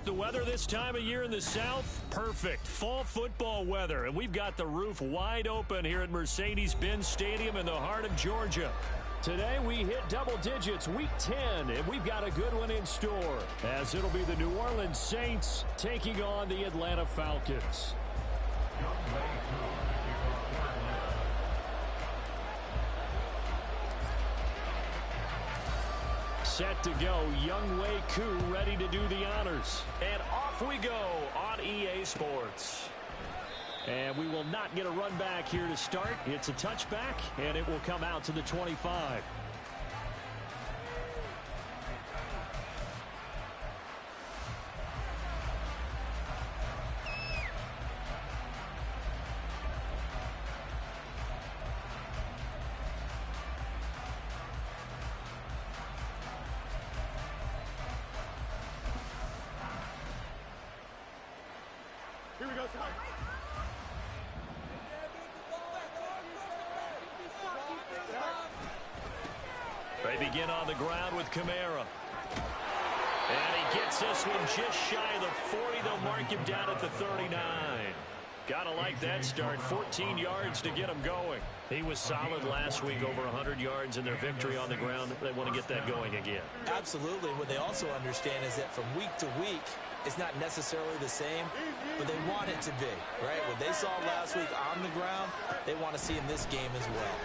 The weather this time of year in the South, perfect. Fall football weather, and we've got the roof wide open here at Mercedes-Benz Stadium in the heart of Georgia. Today we hit double digits, week 10, and we've got a good one in store, as it'll be the New Orleans Saints taking on the Atlanta Falcons. Set to go, Younghoe Koo ready to do the honors. And off we go on EA Sports. And we will not get a run back here to start. It's a touchback, and it will come out to the 25. Here we go, Ty. They begin on the ground with Kamara. And he gets this one just shy of the 40. They'll mark him down at the 39. Gotta like that start. 14 yards to get him going. He was solid last week, over 100 yards in their victory on the ground. They want to get that going again. Absolutely. What they also understand is that from week to week, it's not necessarily the same, but they want it to be, right? What they saw last week on the ground, they want to see in this game as well.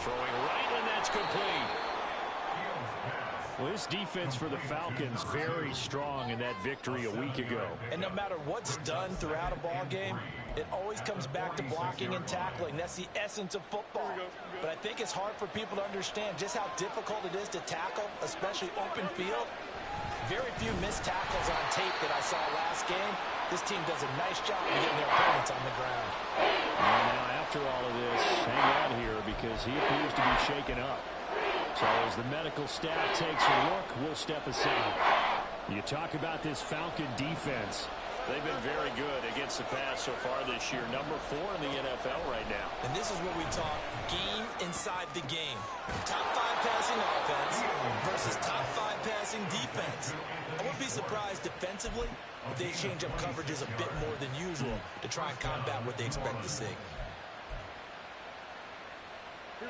Throwing right, and that's complete. Well, this defense for the Falcons very strong in that victory a week ago. And no matter what's done throughout a ball game, it always comes back to blocking and tackling. That's the essence of football. But I think it's hard for people to understand just how difficult it is to tackle, especially open field. Very few missed tackles on tape that I saw last game. This team does a nice job of getting their opponents on the ground. And now, after all of this, hang out here because he appears to be shaken up. So as the medical staff takes a look, we'll step aside. You talk about this Falcon defense. They've been very good against the pass so far this year. Number 4 in the NFL right now. And this is where we talk game inside the game. Top 5 passing offense versus top 5 passing defense. I wouldn't be surprised defensively if they change up coverages a bit more than usual to try and combat what they expect to see.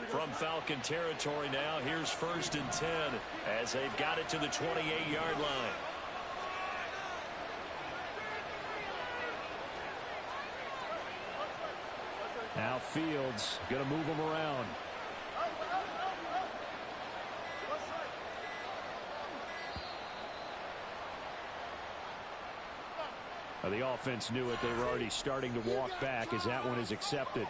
From Falcon territory now, here's 1st and 10 as they've got it to the 28-yard line. Now Fields going to move them around. Now the offense knew it. They were already starting to walk back as that one is accepted.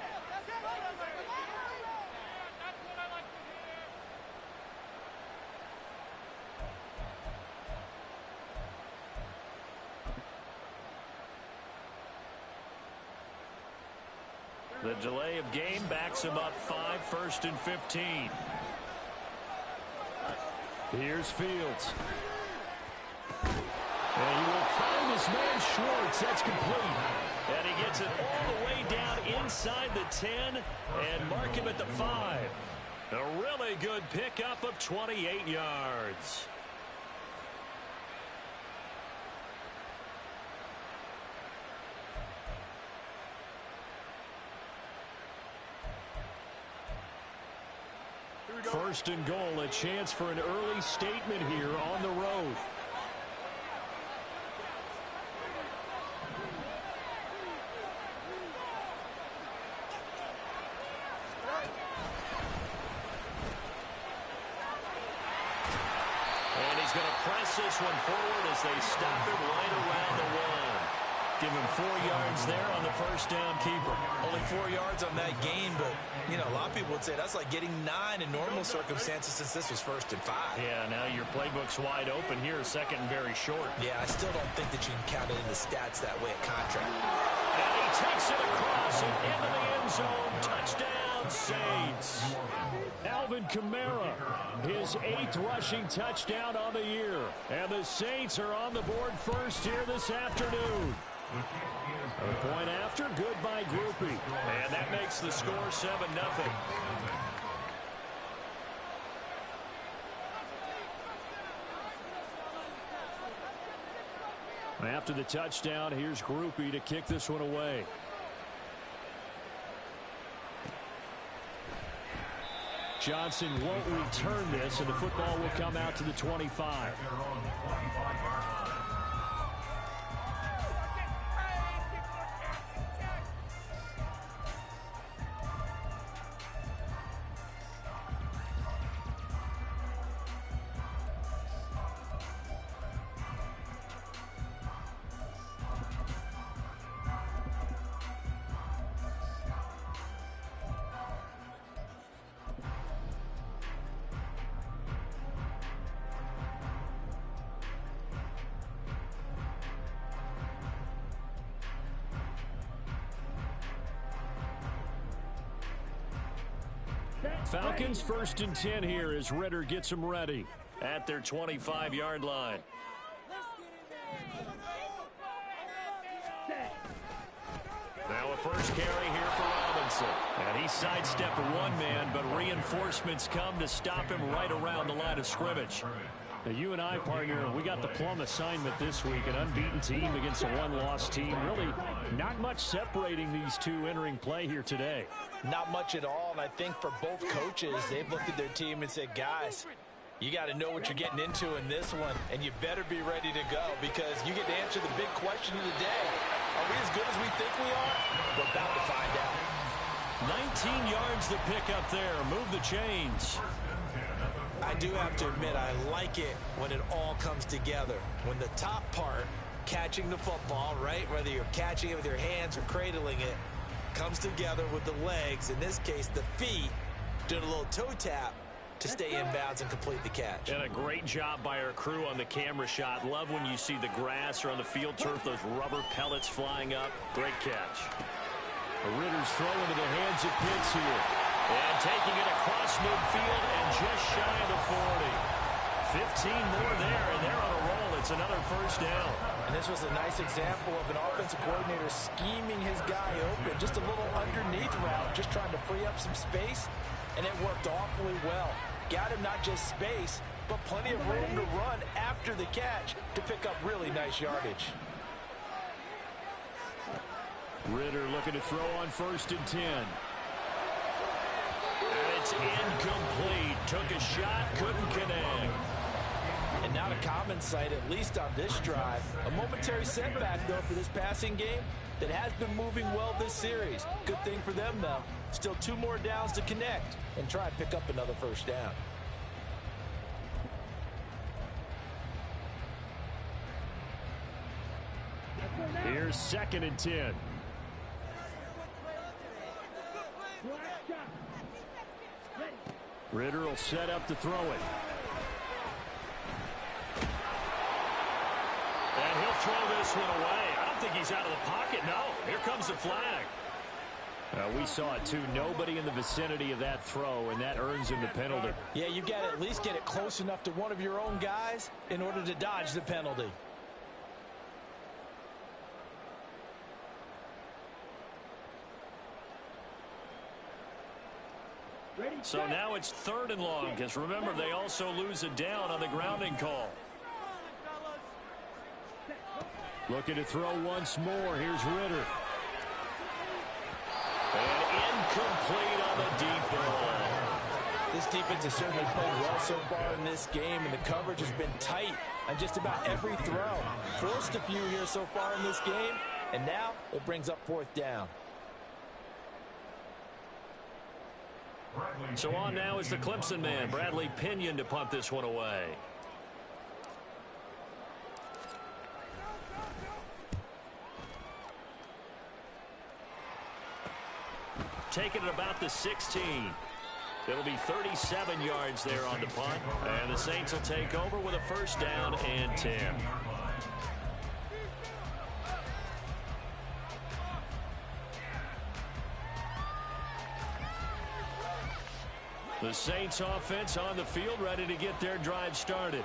The delay of game backs him up 5, 1st and 15. Here's Fields. And he will find his man Schwartz. That's complete. And he gets it all the way down inside the 10 and mark him at the 5. A really good pickup of 28 yards. First and goal, a chance for an early statement here on the road. And he's going to press this one forward as they stop it right around the 1. Give him 4 yards there on the first down keeper. Only 4 yards on that gain, but, you know, a lot of people would say that's like getting 9 in normal circumstances since this was 1st and 5. Yeah, now your playbook's wide open here, 2nd and very short. Yeah, I still don't think that you can count it in the stats that way at contract. And he takes it across and into the end zone. Touchdown, Saints. Alvin Kamara, his 8th rushing touchdown on the year. And the Saints are on the board first here this afternoon. A point after, goodbye groupie. And that makes the score 7-0. After the touchdown, here's Groupie to kick this one away. Johnson won't return this, and the football will come out to the 25. Falcons 1st and 10 here as Ritter gets them ready at their 25-yard line. Now a first carry here for Robinson. And he sidestepped one man, but reinforcements come to stop him right around the line of scrimmage. Now, you and I, partner, we got the plum assignment this week, an unbeaten team against a one-loss team. Really not much separating these two entering play here today. Not much at all, and I think for both coaches, they've looked at their team and said, guys, you got to know what you're getting into in this one, and you better be ready to go because you get to answer the big question of the day. Are we as good as we think we are? We're about to find out. 19 yards to pick up there. Move the chains. I do have to admit, I like it when it all comes together. When the top part, catching the football, right, whether you're catching it with your hands or cradling it, comes together with the legs, in this case the feet, doing a little toe tap to stay in bounds and complete the catch. And a great job by our crew on the camera shot. Love when you see the grass or on the field turf, those rubber pellets flying up. Great catch. Ritter's throw into the hands of Pitts here. And taking it across midfield and just shy of the 40. 15 more there, and they're on a roll. It's another first down. And this was a nice example of an offensive coordinator scheming his guy open. Just a little underneath route, just trying to free up some space, and it worked awfully well. Got him not just space, but plenty of room to run after the catch to pick up really nice yardage. Ritter looking to throw on 1st and 10. And it's incomplete. Took a shot, couldn't connect. And not a common sight, at least on this drive. A momentary setback, though, for this passing game that has been moving well this series. Good thing for them, though. Still 2 more downs to connect and try and pick up another first down. Here's 2nd and 10. Ritter will set up to throw it. And he'll throw this one away. I don't think he's out of the pocket. No, here comes the flag. We saw it, too. Nobody in the vicinity of that throw, and that earns him the penalty. Yeah, you got to at least get it close enough to one of your own guys in order to dodge the penalty. So now it's 3rd and long, because remember, they also lose a down on the grounding call. Looking to throw once more. Here's Ritter. And incomplete on the deep ball. This defense has certainly played well so far in this game, and the coverage has been tight on just about every throw. Forced a few here so far in this game, and now it brings up 4th down. So on now is the Clemson man, Bradley Pinion, to punt this one away. Taking it about the 16. It'll be 37 yards there on the punt. And the Saints will take over with a first down and 10. The Saints offense on the field, ready to get their drive started.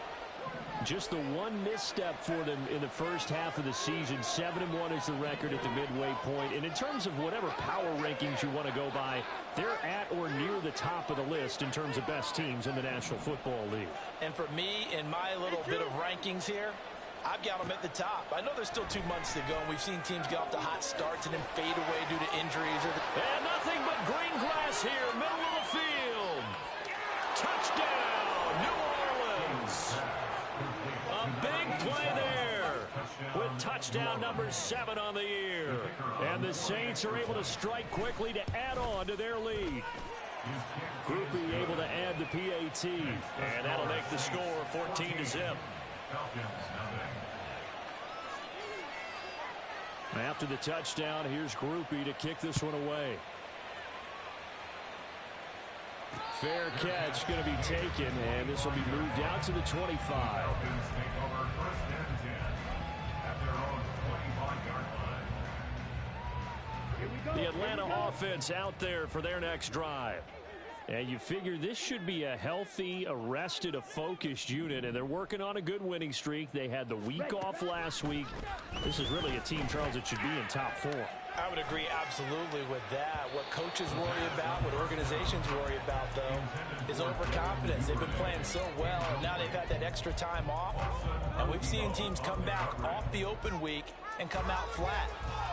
Just the one misstep for them in the first half of the season. 7-1 is the record at the midway point. And in terms of whatever power rankings you want to go by, they're at or near the top of the list in terms of best teams in the National Football League. And for me, in my little bit of rankings here, I've got them at the top. I know there's still 2 months to go, and we've seen teams get off to hot starts and then fade away due to injuries. And nothing but green grass here, middle of the field. Touchdown, New Orleans. A big play there with touchdown number 7 on the year. And the Saints are able to strike quickly to add on to their lead. Groupie able to add the PAT, and that'll make the score 14-0. After the touchdown, here's Groupie to kick this one away. Fair catch going to be taken, and this will be moved out to the 25. The Atlanta offense out there for their next drive. And you figure this should be a healthy, arrested, a focused unit, and they're working on a good winning streak. They had the week off last week. This is really a team, Charles, that should be in top 4. I would agree absolutely with that. What coaches worry about, what organizations worry about, though, is overconfidence. They've been playing so well, and now they've had that extra time off. And we've seen teams come back off the open week and come out flat.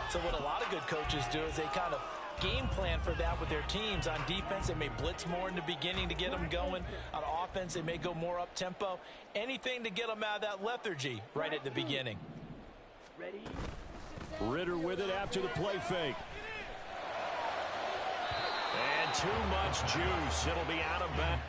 So what a lot of good coaches do is they kind of game plan for that with their teams. On defense, they may blitz more in the beginning to get them going. On offense, they may go more up-tempo. Anything to get them out of that lethargy right at the beginning. Ready? Ritter with it after the play fake. And too much juice. It'll be out of bounds.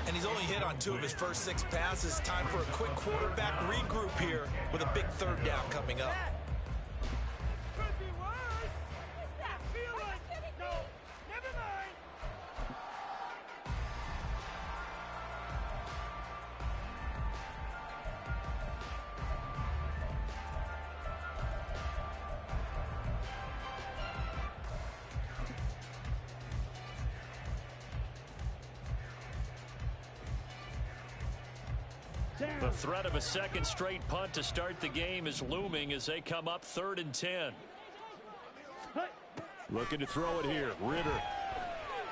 And he's only hit on 2 of his first 6 passes. Time for a quick quarterback regroup here with a big 3rd down coming up. The threat of a second straight punt to start the game is looming as they come up 3rd and 10. Looking to throw it here. Ritter.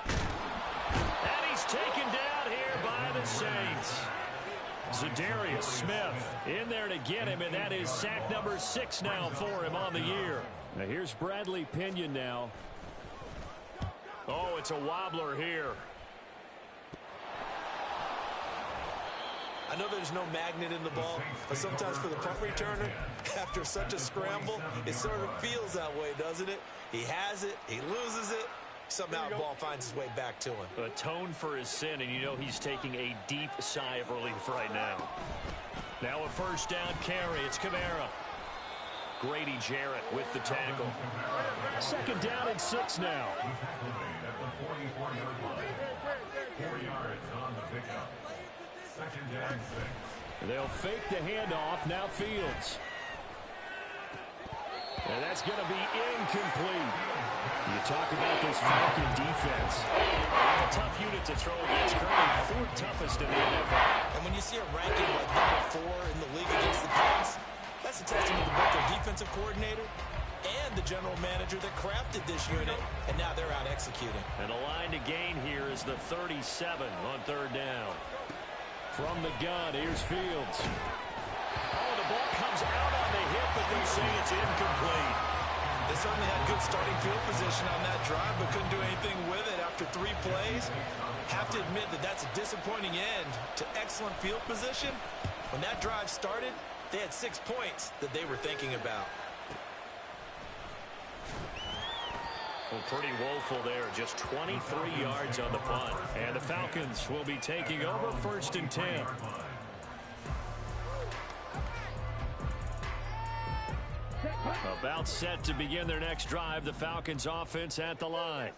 And he's taken down here by the Saints. Za'Darius Smith in there to get him, and that is sack number 6 now for him on the year. Now here's Bradley Pinion now. Oh, it's a wobbler here. I know there's no magnet in the ball, but sometimes for the punt returner, after such a scramble, it sort of feels that way, doesn't it? He has it, he loses it, somehow the ball finds its way back to him. Atone for his sin, and you know he's taking a deep sigh of relief right now. Now a 1st down carry. It's Kamara. Grady Jarrett with the tackle. 2nd down and 6 now. 4 yards on the pickup. 2nd down 6. They'll fake the handoff. Now Fields. And that's going to be incomplete. You talk about this Falcon defense. A tough unit to throw against. Currently 4th toughest in the NFL. And when you see a ranking like number 4 in the league against the pass, that's a testament to both their defensive coordinator and the general manager that crafted this unit, and now they're out executing. And a line to gain here is the 37 on 3rd down. From the gun, here's Fields. Oh, the ball comes out on the hip, but they say it's incomplete. They certainly had good starting field position on that drive, but couldn't do anything with it after 3 plays. Have to admit that that's a disappointing end to excellent field position. When that drive started, they had 6 points that they were thinking about. Well, pretty woeful there. Just 23 yards on the punt. And the Falcons will be taking over 1st and 10. About set to begin their next drive. The Falcons offense at the line.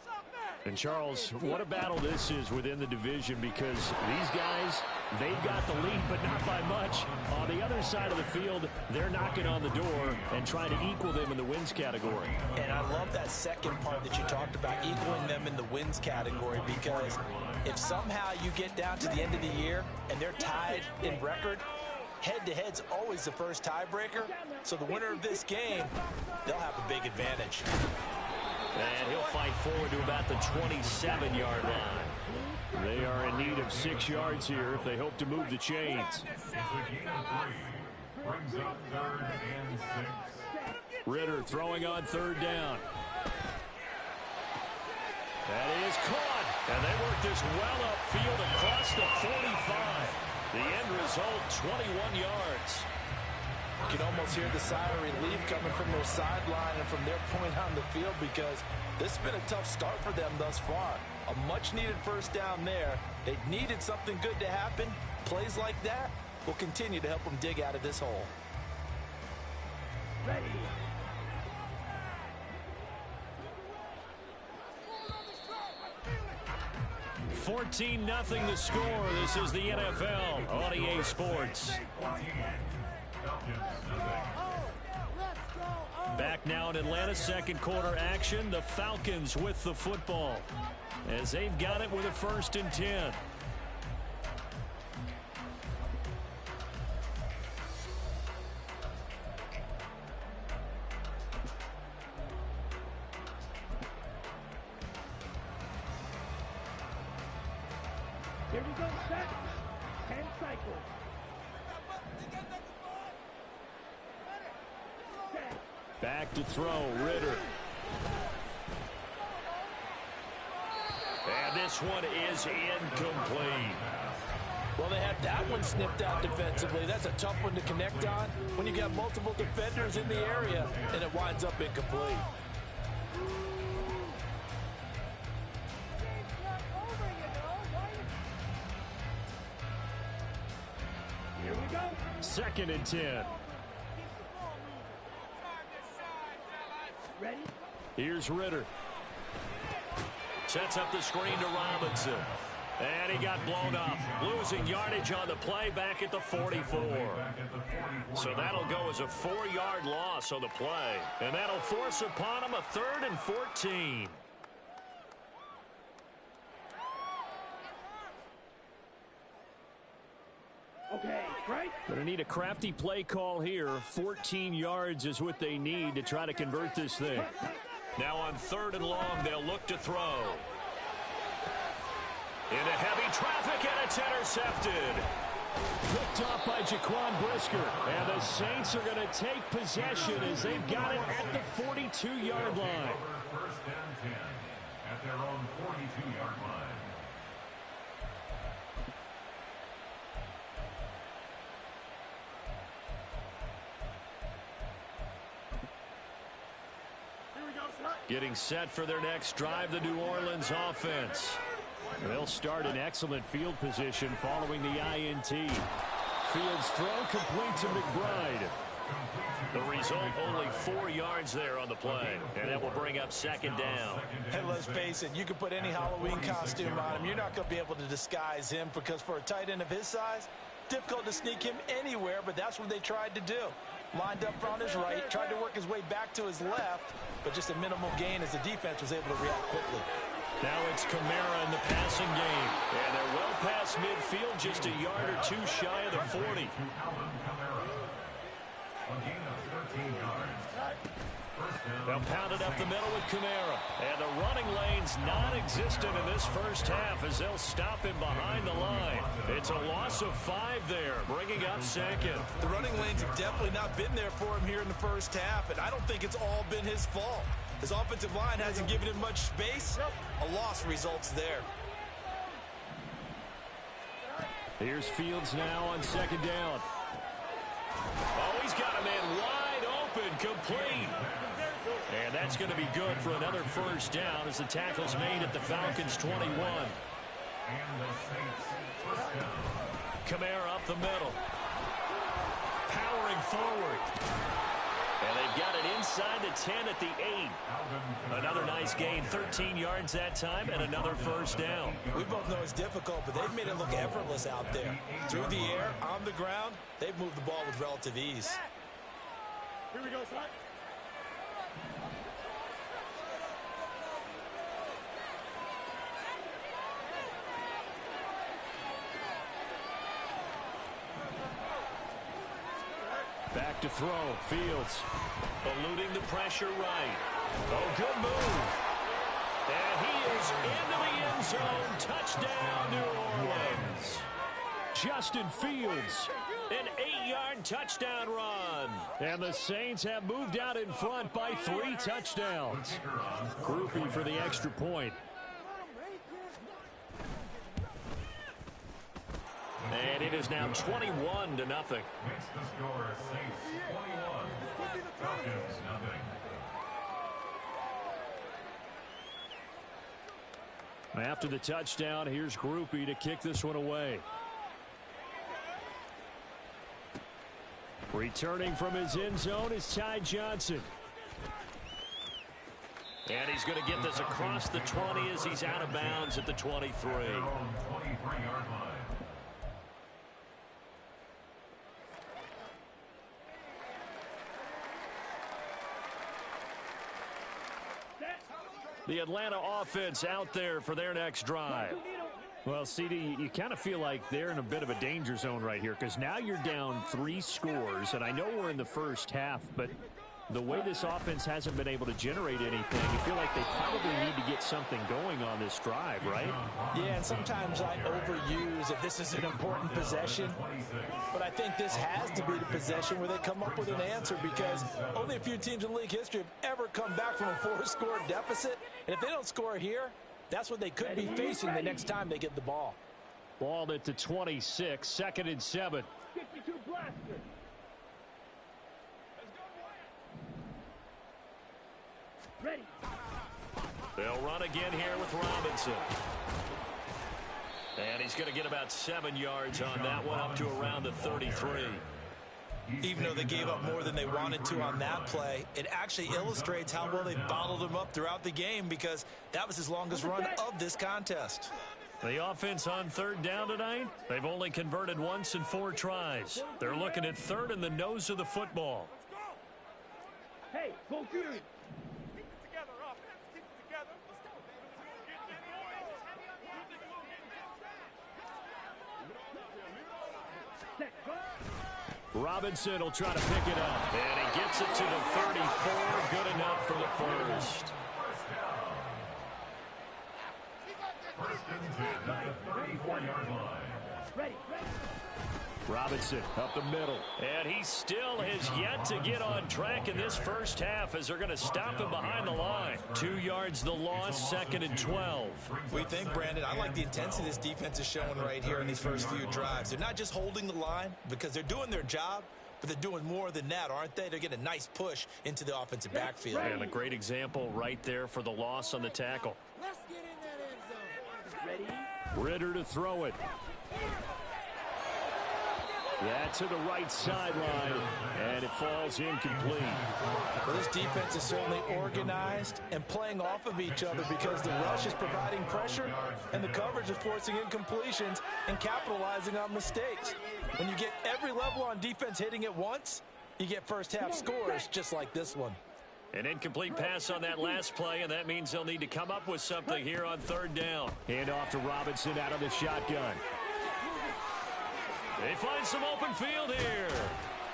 And, Charles, what a battle this is within the division, because these guys, they've got the lead, but not by much. On the other side of the field, they're knocking on the door and trying to equal them in the wins category. And I love that second part that you talked about, equaling them in the wins category, because if somehow you get down to the end of the year and they're tied in record, head-to-head's always the first tiebreaker. So the winner of this game, they'll have a big advantage. And he'll fight forward to about the 27-yard line. They are in need of 6 yards here if they hope to move the chains. It's a gain of 3. Brings up 3rd and 6. Ritter throwing on 3rd down. That is caught. And they work this well upfield across the 45. The end result, 21 yards. You can almost hear the sigh of relief coming from their sideline and from their point on the field, because this has been a tough start for them thus far. A much-needed first down there. They needed something good to happen. Plays like that will continue to help them dig out of this hole. Ready. 14-0 the score. This is the NFL on EA Sports. Back now in Atlanta, second quarter action. The Falcons with the football as they've got it with a 1st and 10. Here we go, set. 10 cycles. Back to throw, Ritter. And this one is incomplete. Well, they had that one snipped out defensively. That's a tough one to connect on when you got multiple defenders in the area, and it winds up incomplete. Here we go. 2nd and 10. Ready? Here's Ritter. Sets up the screen to Robinson. And he got blown up. Losing yardage on the play back at the 44. So that'll go as a 4-yard loss on the play. And that'll force upon him a 3rd and 14. Okay, right? Going to need a crafty play call here. 14 yards is what they need to try to convert this thing. Now on 3rd and long, they'll look to throw. Into heavy traffic, and it's intercepted. Picked off by Jaquan Brisker. And the Saints are going to take possession as they've got it at the 42-yard line. 1st and 10 at their own 42-yard line. Getting set for their next drive, the New Orleans offense. They'll start in excellent field position following the INT. Fields throw complete to McBride. The result, only 4 yards there on the play. And that will bring up 2nd down. And let's face it, you can put any Halloween costume on him. You're not going to be able to disguise him, because for a tight end of his size, difficult to sneak him anywhere, but that's what they tried to do. Lined up on his right, tried to work his way back to his left, but just a minimal gain as the defense was able to react quickly. Now it's Kamara in the passing game. And they're well past midfield, just a yard or 2 shy of the 40. They'll pound it up the middle with Kamara. And the running lane's non-existent in this first half as they'll stop him behind the line. It's a loss of 5 there, bringing up 2nd. The running lanes have definitely not been there for him here in the first half, and I don't think it's all been his fault. His offensive line hasn't given him much space. A loss results there. Here's Fields now on 2nd down. Oh, he's got a man wide open, complete. And that's going to be good for another first down as the tackle's made at the Falcons' 21. Kamara up the middle. Powering forward. And they've got it inside the 10 at the 8. Another nice gain, 13 yards that time, and another first down. We both know it's difficult, but they've made it look effortless out there. Through the air, on the ground, they've moved the ball with relative ease. Here we go, son. Back to throw. Fields eluding the pressure right. Oh, good move. And he is into the end zone. Touchdown, New Orleans. Justin Fields, an 8-yard touchdown run. And the Saints have moved out in front by 3 touchdowns. Groupie for the extra point. And it is now 21-0. Makes the score Saints 21, Falcons nothing. After the touchdown, here's Groupie to kick this one away. Returning from his end zone is Ty Johnson. And he's going to get this across the 20 as he's out of bounds at the 23. 23-yard line. The Atlanta offense out there for their next drive. Well, CD, you kind of feel like they're in a bit of a danger zone right here because now you're down 3 scores, and I know we're in the first half, but the way this offense hasn't been able to generate anything, you feel like they probably need to get something going on this drive, right? Yeah, and sometimes I overuse if this is an important possession, but I think this has to be the possession where they come up with an answer because only a few teams in league history have ever come back from a 4-score deficit, and if they don't score here, that's what they could be facing the next time they get the ball. Ball at the 26, 2nd and 7. 52 blaster. Ready. They'll run again here with Robinson. And he's going to get about 7 yards on that one, up to around the 33. Even though they gave up more than they wanted to on that play, it actually illustrates how well they bottled him up throughout the game because that was his longest run of this contest. The offense on 3rd down tonight, they've only converted once in 4 tries. They're looking at 3rd in the nose of the football. Hey, go Fury. Robinson will try to pick it up. And he gets it to the 34. Good enough for the first. First and 10 at the 34-yard line. Ready. Robinson up the middle. And he still has yet to get on track in this first half as they're going to stop him behind the line. 2 yards the loss, 2nd and 12. We think, Brandon, I like the intensity this defense is showing right here in these first few drives. They're not just holding the line because they're doing their job, but they're doing more than that, aren't they? They're getting a nice push into the offensive backfield. And a great example right there for the loss on the tackle. Let's get in that end zone. Ready. Ritter to throw it. That's to the right sideline, and it falls incomplete. Well, this defense is certainly organized and playing off of each other because the rush is providing pressure and the coverage is forcing incompletions and capitalizing on mistakes. When you get every level on defense hitting at once, you get first-half scores just like this one. An incomplete pass on that last play, and that means they'll need to come up with something here on 3rd down. Hand off to Robinson out of the shotgun. They find some open field here.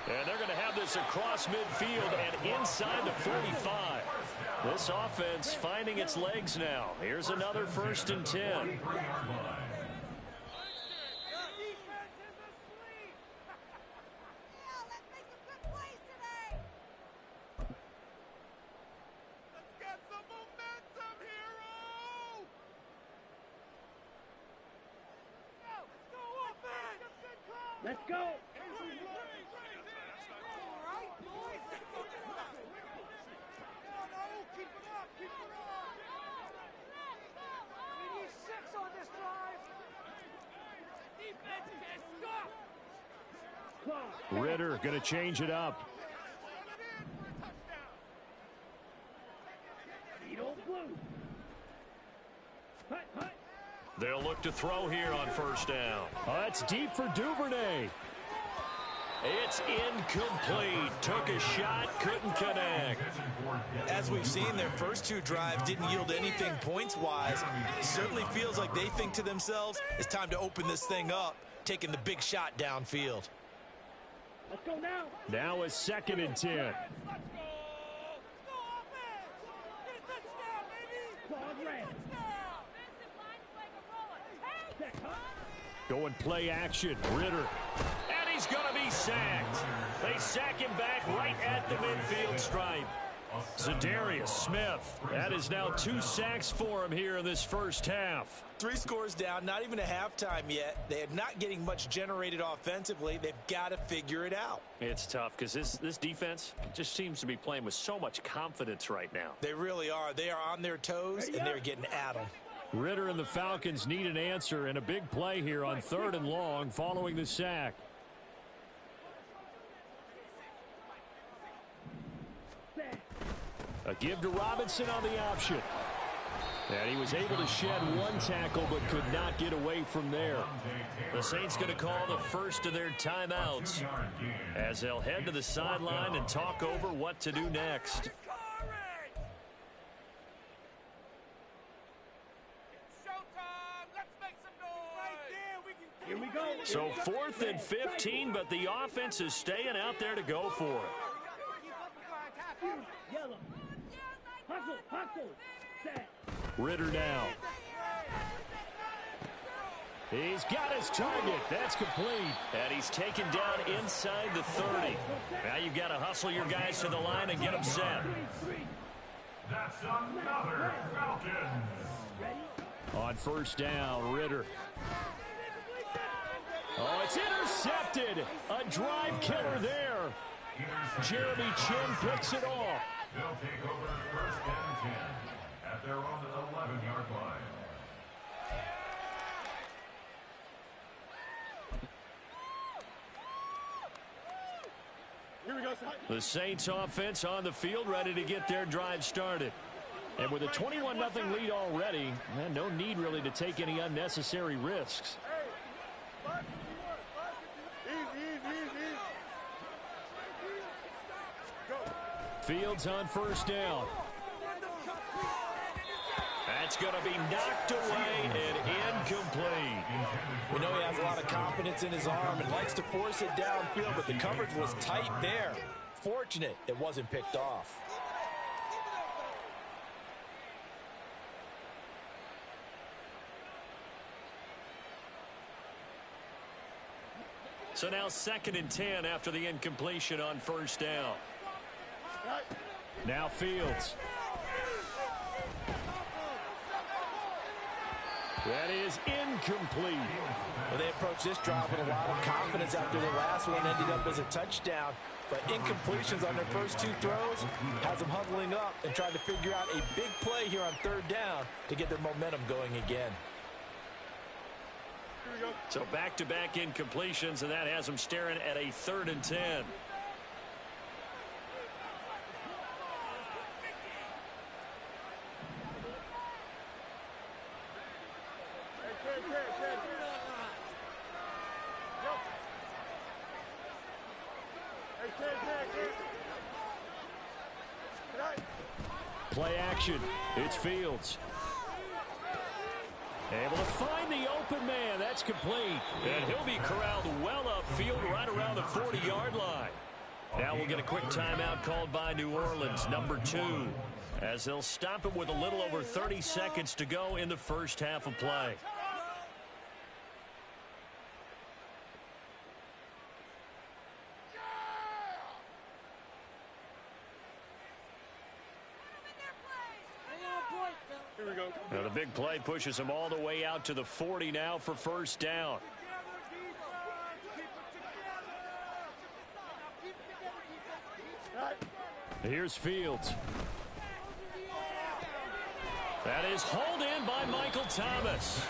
And they're going to have this across midfield and inside the 45. This offense finding its legs now. Here's another 1st and 10. Let's go. Ritter going to change it up. They'll look to throw here on first down. That's deep for Duvernay. It's incomplete. Took a shot, couldn't connect. As we've seen, their first two drives didn't yield anything points-wise. Certainly feels like they think to themselves, it's time to open this thing up, taking the big shot downfield. Let's go now. Now a 2nd and 10. Let's go. Going play action. Ritter. And he's going to be sacked. They sack him back right at the midfield stripe. Zadarius Smith. That is now 2 sacks for him here in this first half. 3 scores down, not even a halftime yet. They are not getting much generated offensively. They've got to figure it out. It's tough because this defense just seems to be playing with so much confidence right now. They really are. They are on their toes, and they're getting at them. Ritter and the Falcons need an answer and a big play here on 3rd and long following the sack. A give to Robinson on the option. And he was able to shed 1 tackle but could not get away from there. The Saints going to call the first of their timeouts as they'll head to the sideline and talk over what to do next. Here we go. So 4th and 15, but the offense is staying out there to go for it. Yellow. Hustle. Set. Ritter now. He's got his target. That's complete. And he's taken down inside the 30. Now you've got to hustle your guys to the line and get them set. That's another Falcons. On first down, Ritter. Oh, it's intercepted. A drive killer there. Jeremy Chin picks it off. They'll take over 1st and 10 at their own 11-yard line. Here we go. The Saints offense on the field ready to get their drive started. And with a 21-0 lead already, no need really to take any unnecessary risks. Fields on first down. That's going to be knocked away and incomplete. We know he has a lot of confidence in his arm and likes to force it downfield, but the coverage was tight there. Fortunate it wasn't picked off. So now 2nd and 10 after the incompletion on first down. Now Fields. That is incomplete. Well, they approached this drive with a lot of confidence after the last one ended up as a touchdown. But incompletions on their first 2 throws has them huddling up and trying to figure out a big play here on 3rd down to get their momentum going again. So back-to-back incompletions, and that has them staring at a 3rd and 10. Play action. It's Fields. Able to find the open man. That's complete. And he'll be corralled well upfield right around the 40-yard line. Now we'll get a quick timeout called by New Orleans, number 2, as they'll stop it with a little over 30 seconds to go in the first half of play. Now the big play pushes him all the way out to the 40 now for first down. Here's Fields. That is hauled in by Michael Thomas.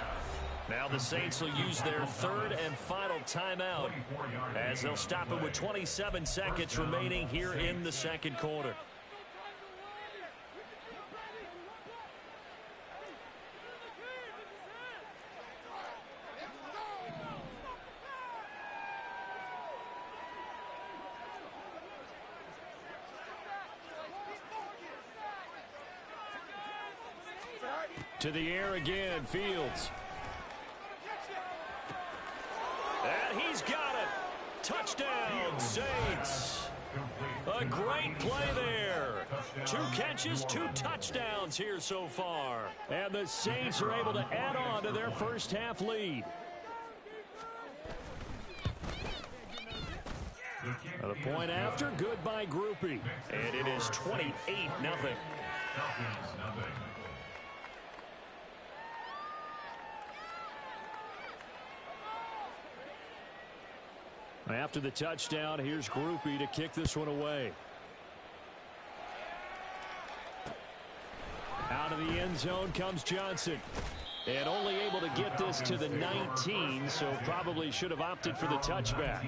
Now the Saints will use their 3rd and final timeout as they'll stop it with 27 seconds remaining here in the 2nd quarter. To the air again, Fields. And he's got it. Touchdown, Saints. A great play there. 2 catches, 2 touchdowns here so far. And the Saints are able to add on to their first half lead. The point after, good by Groupie. And it is 28-0. After the touchdown, here's Groupie to kick this one away. Out of the end zone comes Johnson. And only able to get this to the 19, so probably should have opted for the touchback.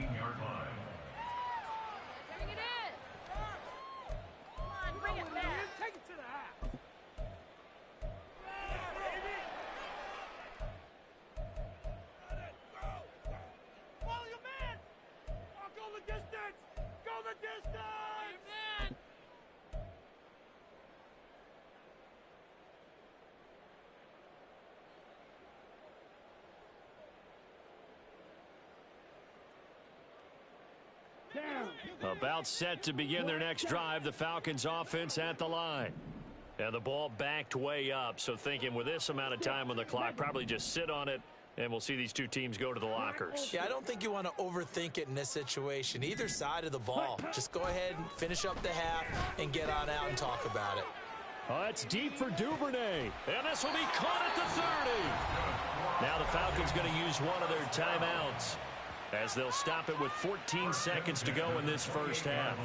About set to begin their next drive, the Falcons offense at the line. And the ball backed way up, so thinking with this amount of time on the clock, probably just sit on it, and we'll see these two teams go to the lockers. Yeah, I don't think you want to overthink it in this situation. Either side of the ball. Just go ahead and finish up the half and get on out and talk about it. Oh, it's deep for Duvernay. And this will be caught at the 30. Now the Falcons going to use one of their timeouts, as they'll stop it with 14 seconds to go in this first half.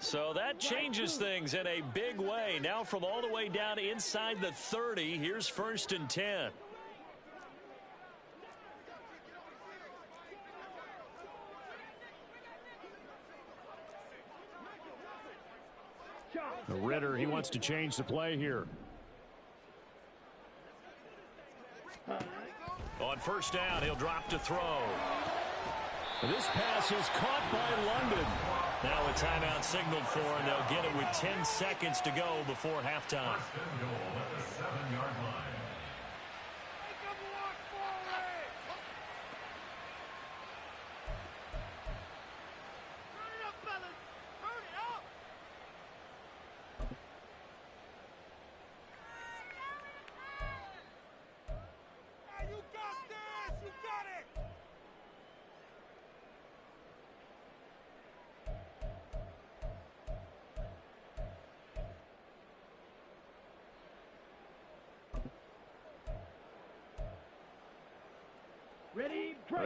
So that changes things in a big way. Now from all the way down inside the 30, here's 1st and 10. Ritter, he wants to change the play here. On 1st down, he'll drop to throw. This pass is caught by London. Now a timeout signaled for, and they'll get it with 10 seconds to go before halftime.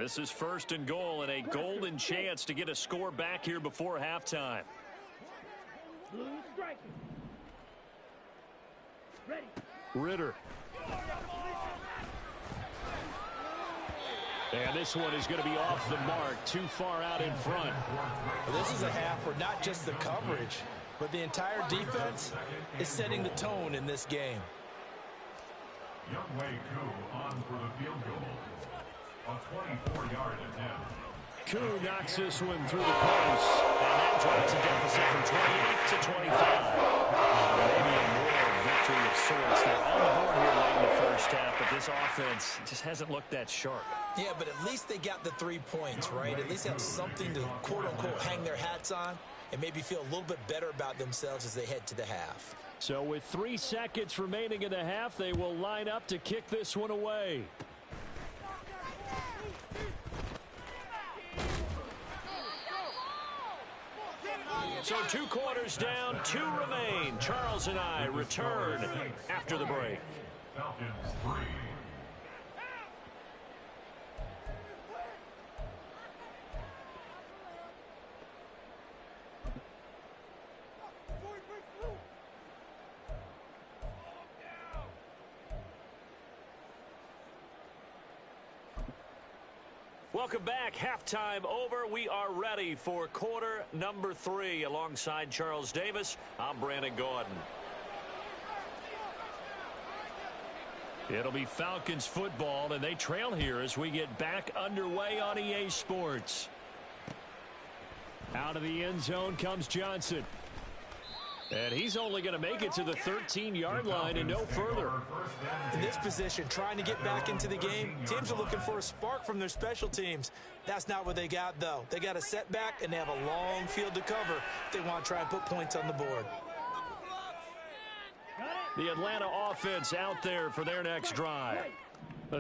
This is 1st and goal, and a golden chance to get a score back here before halftime. Ritter. And this one is going to be off the mark, too far out in front. Well, this is a half where not just the coverage, but the entire defense is setting the tone in this game. Youngwei Koo on for the field goal. A 24-yard attempt. Koo knocks this one through the post, and that drops a deficit from 28 to 25. Maybe a moral victory of sorts. They're on the board here late in the first half, but this offense just hasn't looked that sharp. Yeah, but at least they got the 3 points, right? At least they have something to, quote-unquote, hang their hats on and maybe feel a little bit better about themselves as they head to the half. So with 3 seconds remaining in the half, they will line up to kick this one away. So 2 quarters down, 2 remain. Charles and I return after the break. Falcons 3. Welcome back. Halftime over. We are ready for quarter number 3. Alongside Charles Davis, I'm Brandon Gordon. It'll be Falcons football, and they trail here as we get back underway on EA Sports. Out of the end zone comes Johnson. And he's only going to make it to the 13-yard line and no further. In this position, trying to get back into the game, teams are looking for a spark from their special teams. That's not what they got, though. They got a setback, and they have a long field to cover if they want to try and put points on the board. The Atlanta offense out there for their next drive.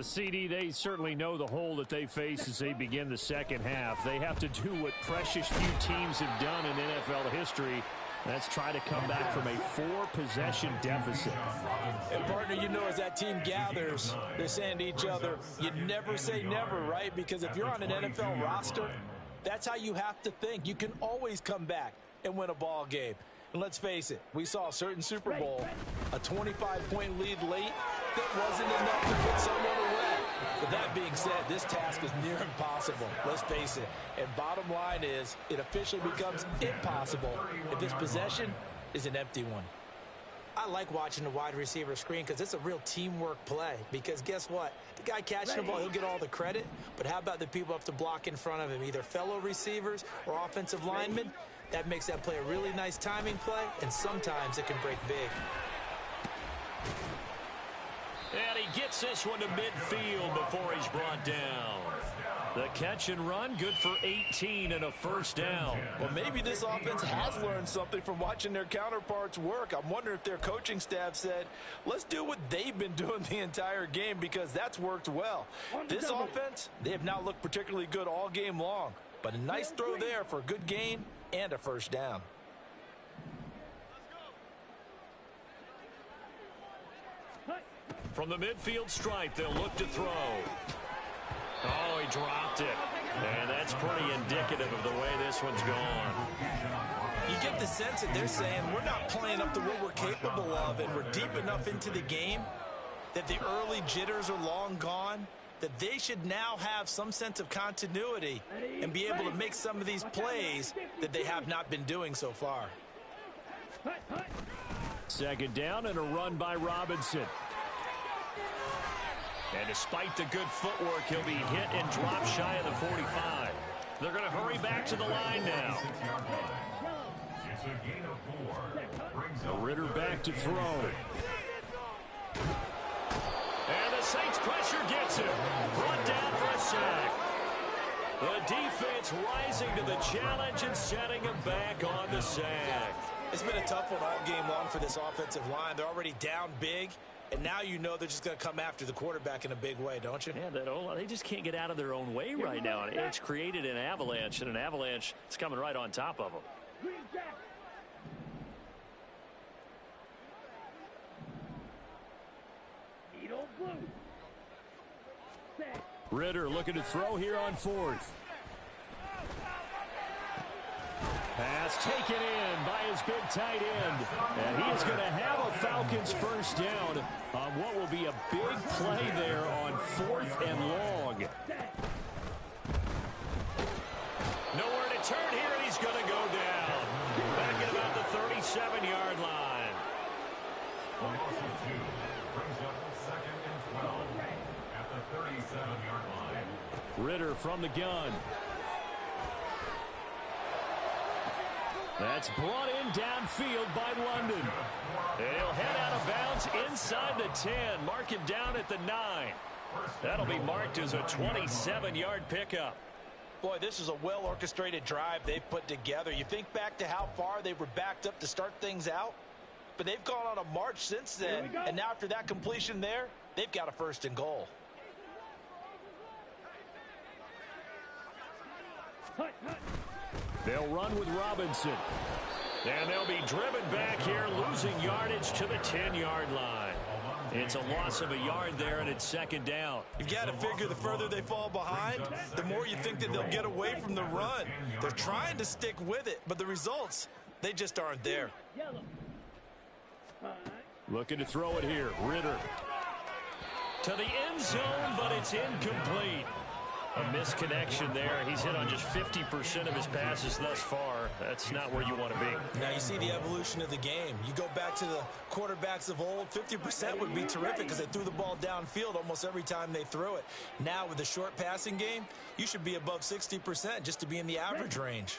CD, they certainly know the hole that they face as they begin the second half. They have to do what precious few teams have done in NFL history. Let's try to come back from a 4-possession deficit. And, partner, you know, as that team gathers, they're saying to each other, you never say never, right? Because if you're on an NFL roster, that's how you have to think. You can always come back and win a ball game. And let's face it, we saw a certain Super Bowl, a 25-point lead late that wasn't enough to put someone away. But that being said, this task is near impossible. Let's face it. And bottom line is, it officially becomes impossible if this possession is an empty one. I like watching the wide receiver screen because it's a real teamwork play. Because guess what? The guy catching the ball, he'll get all the credit. But how about the people who have to block in front of him, either fellow receivers or offensive linemen? That makes that play a really nice timing play, and sometimes it can break big. And he gets this one to midfield before he's brought down. The catch and run, good for 18 and a first down. Well, maybe this offense has learned something from watching their counterparts work. I'm wondering if their coaching staff said, let's do what they've been doing the entire game because that's worked well. This offense, they have not looked particularly good all game long. But a nice throw there for a good gain and a first down. From the midfield stripe, they'll look to throw. Oh, he dropped it. And that's pretty indicative of the way this one's gone. You get the sense that they're saying we're not playing up to what we're capable of, and we're deep enough into the game that the early jitters are long gone, that they should now have some sense of continuity and be able to make some of these plays that they have not been doing so far. Second down and a run by Robinson. And despite the good footwork, he'll be hit and drop shy of the 45. They're going to hurry back to the line now. It's a gain of 4. Ritter back to throw. And the Saints pressure gets him. Brought down for a sack. The defense rising to the challenge and setting him back on the sack. It's been a tough one all game long for this offensive line. They're already down big, and now you know they're just going to come after the quarterback in a big way, don't you? Yeah, they just can't get out of their own way right now. And it's created an avalanche, and an avalanche is coming right on top of them. Ritter looking to throw here on fourth. Pass taken in by his big tight end. And he is going to have a Falcons first down on what will be a big play there on 4th and long. Nowhere to turn here, and he's going to go down. Back at about the 37-yard line. Loss of 2 brings up 2nd and 12 at the 37-yard line. Ritter from the gun. That's brought in downfield by London. And he'll head out of bounds inside the 10. Mark him down at the 9. That'll be marked as a 27-yard pickup. Boy, this is a well-orchestrated drive they've put together. You think back to how far they were backed up to start things out, but they've gone on a march since then. And now after that completion there, they've got a 1st and goal. They'll run with Robinson. And they'll be driven back here, losing yardage to the 10-yard line. It's a loss of a yard there, and it's 2nd down. You've got to figure the further they fall behind, the more you think that they'll get away from the run. They're trying to stick with it, but the results, they just aren't there. Looking to throw it here. Ritter. To the end zone, but it's incomplete. A misconnection there. He's hit on just 50% of his passes thus far. That's not where you want to be. Now you see the evolution of the game. You go back to the quarterbacks of old, 50% would be terrific because they threw the ball downfield almost every time they threw it. Now with the short passing game, you should be above 60% just to be in the average range.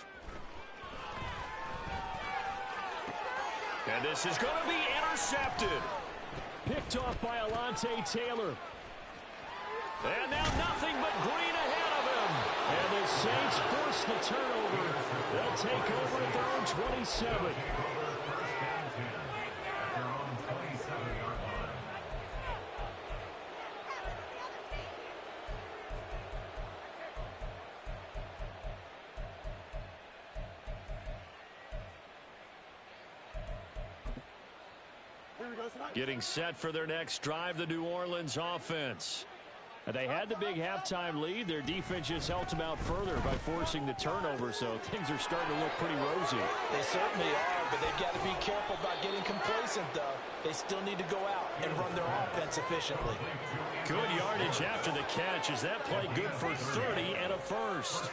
And this is going to be intercepted. Picked off by Alontae Taylor. And now nothing but green ahead of him. And the Saints force the turnover. They'll take over at their own 27. Getting set for their next drive, the New Orleans offense. They had the big halftime lead. Their defense just helped them out further by forcing the turnover, so things are starting to look pretty rosy. They certainly are, but they've got to be careful about getting complacent, though. They still need to go out and run their offense efficiently. Good yardage after the catch. Is that play good for 30 and a first?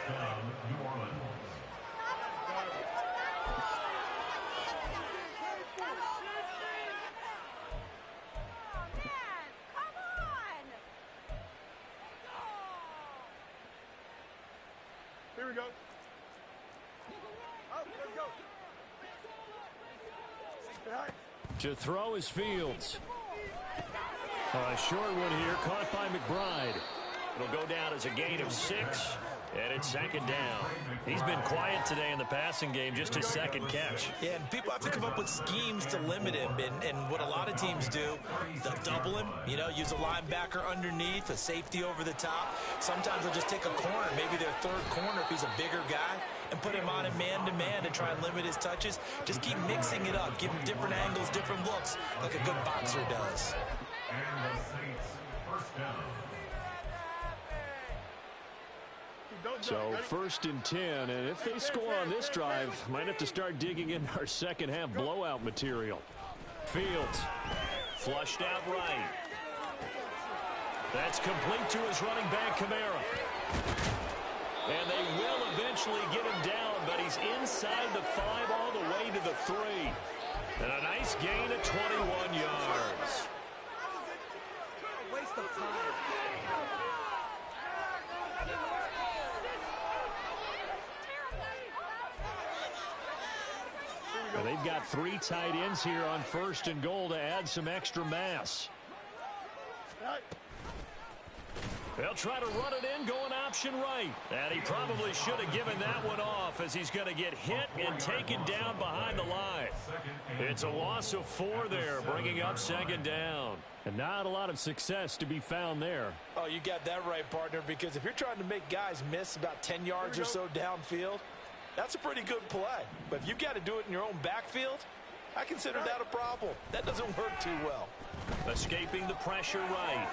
Here we go. Oh, let's go. To throw is Fields. A short one here, caught by McBride. It'll go down as a gain of 6, and it's second down. He's been quiet today in the passing game, just his second catch. Yeah, and people have to come up with schemes to limit him, and what a lot of teams do, they'll double him, use a linebacker underneath, a safety over the top. Sometimes they'll just take a corner, maybe their third corner if he's a bigger guy, and put him on a man-to-man to try and limit his touches. Just keep mixing it up, give him different angles, different looks, like a good boxer does. And the Saints first down. So first and 10, and if they score on this drive, might have to start digging in our second half blowout material. Fields flushed out right. That's complete to his running back, Kamara. And they will eventually get him down, but he's inside the 5 all the way to the 3. And a nice gain of 21 yards. Waste of time. Well, they've got 3 tight ends here on first and goal to add some extra mass. They'll try to run it in, going option right. And he probably should have given that one off as he's going to get hit and taken down behind the line. It's a loss of 4 there, bringing up second down. And not a lot of success to be found there. Oh, you got that right, partner, because if you're trying to make guys miss about 10 yards or so downfield, that's a pretty good play. But if you've got to do it in your own backfield, I consider that a problem. That doesn't work too well. Escaping the pressure right.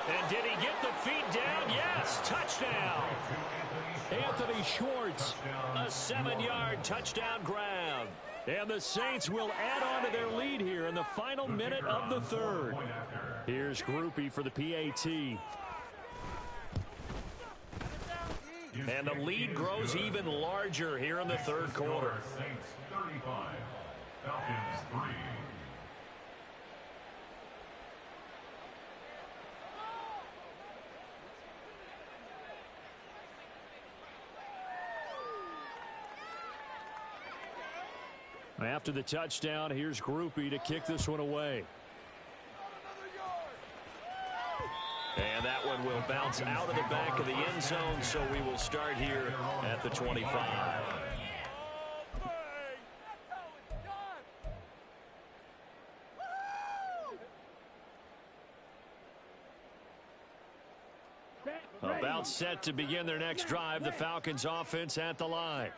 And did he get the feet down? Yes, touchdown. Anthony Schwartz, a 7-yard touchdown grab. And the Saints will add on to their lead here in the final minute of the third. Here's Groupie for the PAT. And the lead grows even larger here in the third quarter. Saints 35, Falcons 3. After the touchdown, here's Groupie to kick this one away. And that one will bounce out of the back of the end zone, so we will start here at the 25. About set to begin their next drive, the Falcons offense at the line.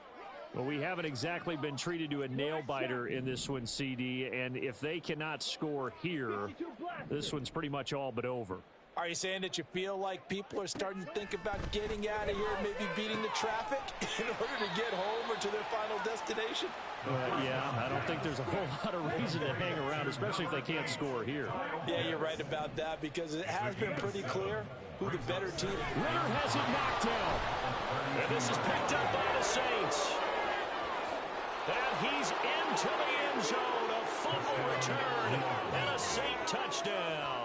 Well, we haven't exactly been treated to a nail-biter in this one, CD, and if they cannot score here, this one's pretty much all but over. Are you saying that you feel like people are starting to think about getting out of here, maybe beating the traffic in order to get home or to their final destination? Yeah, I don't think there's a whole lot of reason to hang around, especially if they can't score here. Yeah, you're right about that because it has been pretty clear who the better team. Ritter has it knocked down. And this is picked up by the Saints. And he's into the end zone. A fumble return and a Saint touchdown.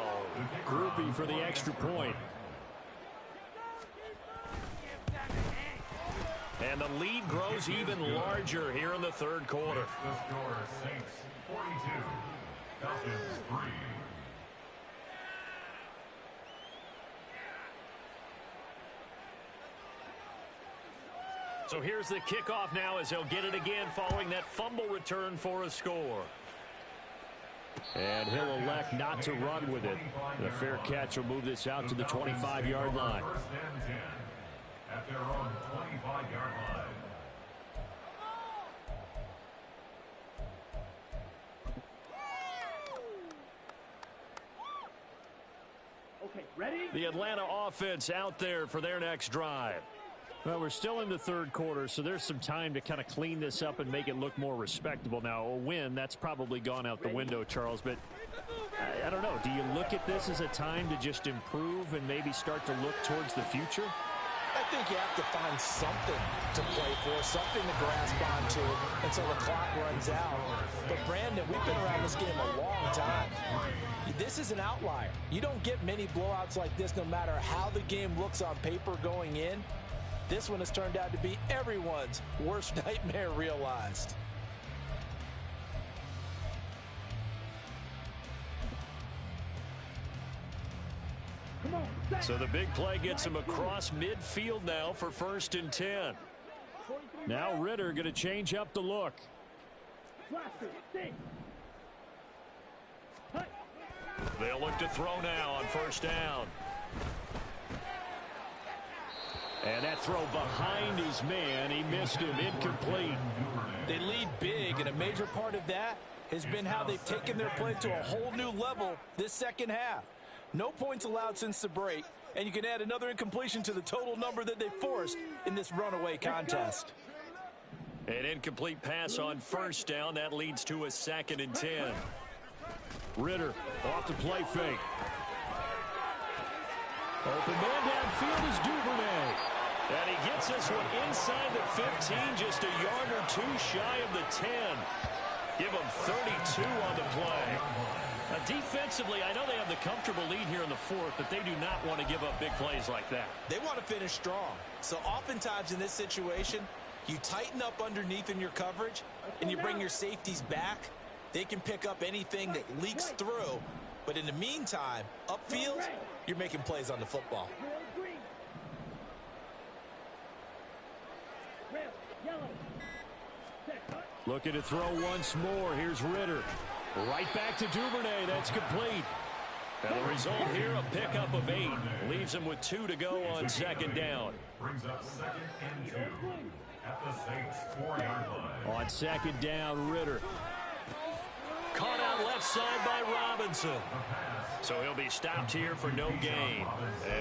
Groupie for the extra point. And the lead grows even larger here in the third quarter. The score, Saints 42, Falcons 3. So here's the kickoff now as they'll get it again following that fumble return for a score. And he'll elect not to run with it. The fair catch will move this out to the 25-yard line. First and 10 at their own 25-yard line. Okay, ready? The Atlanta offense out there for their next drive. Well, we're still in the third quarter, so there's some time to kind of clean this up and make it look more respectable. Now, a win, that's probably gone out the window, Charles, but I don't know. Do you look at this as a time to just improve and maybe start to look towards the future? I think you have to find something to play for, something to grasp onto until the clock runs out. But, Brandon, we've been around this game a long time. This is an outlier. You don't get many blowouts like this no matter how the game looks on paper going in. This one has turned out to be everyone's worst nightmare realized. Come on. So the big play gets him across midfield now for 1st and 10. Now Ritter going to change up the look. Blaster, stay. Cut. They'll look to throw now on 1st down. And that throw behind his man. He missed him. Incomplete. They lead big, and a major part of that has been how they've taken their play to a whole new level this second half. No points allowed since the break, and you can add another incompletion to the total number that they forced in this runaway contest. An incomplete pass on 1st down. That leads to a 2nd and 10. Ritter off the play fake. Open man downfield is Duvernay. And he gets this one inside the 15, just a yard or two shy of the 10. Give him 32 on the play. Now, defensively, I know they have the comfortable lead here in the 4th, but they do not want to give up big plays like that. They want to finish strong. So oftentimes in this situation, you tighten up underneath in your coverage, and you bring your safeties back. They can pick up anything that leaks through. But in the meantime, upfield, you're making plays on the football. Looking to throw once more. Here's Ritter. Right back to Duvernay. That's complete. And the result here, a pickup of 8. Leaves him with 2 to go on 2nd down. Brings up 2nd and 2 at the Saints 4-yard line. On 2nd down, Ritter. Caught out left side by Robinson. So he'll be stopped here for no gain.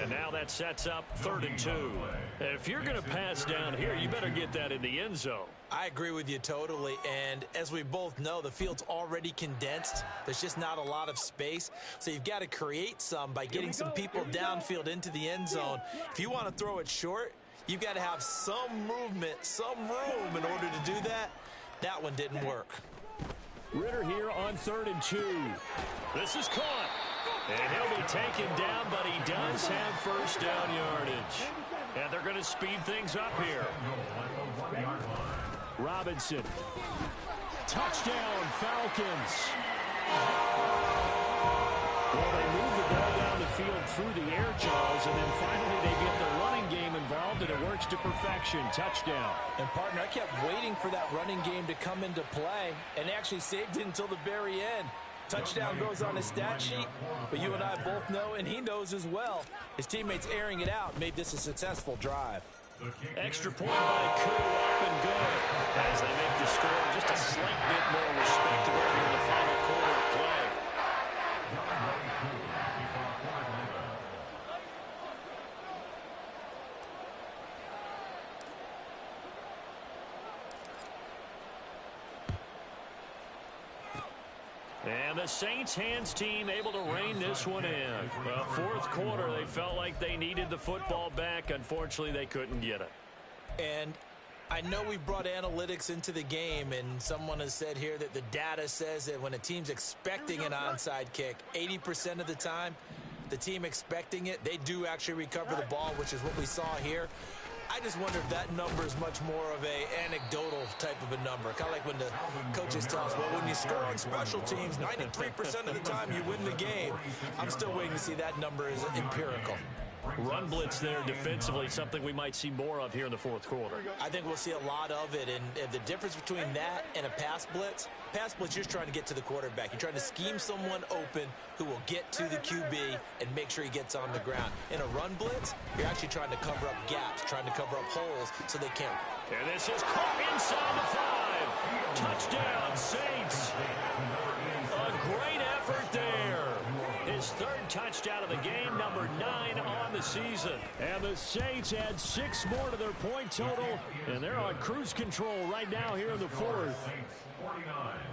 And now that sets up 3rd and 2. If you're going to pass down here, you better get that in the end zone. I agree with you totally, and as we both know, the field's already condensed. There's just not a lot of space, so you've got to create some by getting some people downfield into the end zone. If you want to throw it short, you've got to have some movement, some room in order to do that. That one didn't work. Ritter here on 3rd and 2. This is caught. And he'll be taken down, but he does have 1st down yardage. And they're going to speed things up here. Robinson. Touchdown, Falcons. Well, they move the ball down the field through the air, Charles, and then finally they get the running game involved, and it works to perfection. Touchdown. And, partner, I kept waiting for that running game to come into play and actually saved it until the very end. Touchdown goes on his stat sheet, but you and I both know, and he knows as well, his teammates airing it out made this a successful drive. Extra point by Koo, up and good. As they make the score just a slight bit more respectable here in the final quarter of play. And the Saints hands team able to rein this one in. Well, fourth quarter, they felt like they needed the football back. Unfortunately, they couldn't get it. And I know we brought analytics into the game, and someone has said here that the data says that when a team's expecting an onside kick, 80% of the time, the team expecting it, they do actually recover the ball, which is what we saw here. I just wonder if that number is much more of a anecdotal type of a number. Kind of like when the coaches tell us, well, when you score on special teams, 93% of the time you win the game. I'm still waiting to see that number is empirical. Run blitz there defensively, something we might see more of here in the fourth quarter. I think we'll see a lot of it, and the difference between that and a pass blitz, you're just trying to get to the quarterback. You're trying to scheme someone open who will get to the QB and make sure he gets on the ground. In a run blitz, you're actually trying to cover up gaps, trying to cover up holes so they can't. And this is caught inside the 5. Touchdown, Saints. A great effort there. His third touchdown of the game, number 9 on the season. And the Saints add 6 more to their point total, and they're on cruise control right now here in the fourth.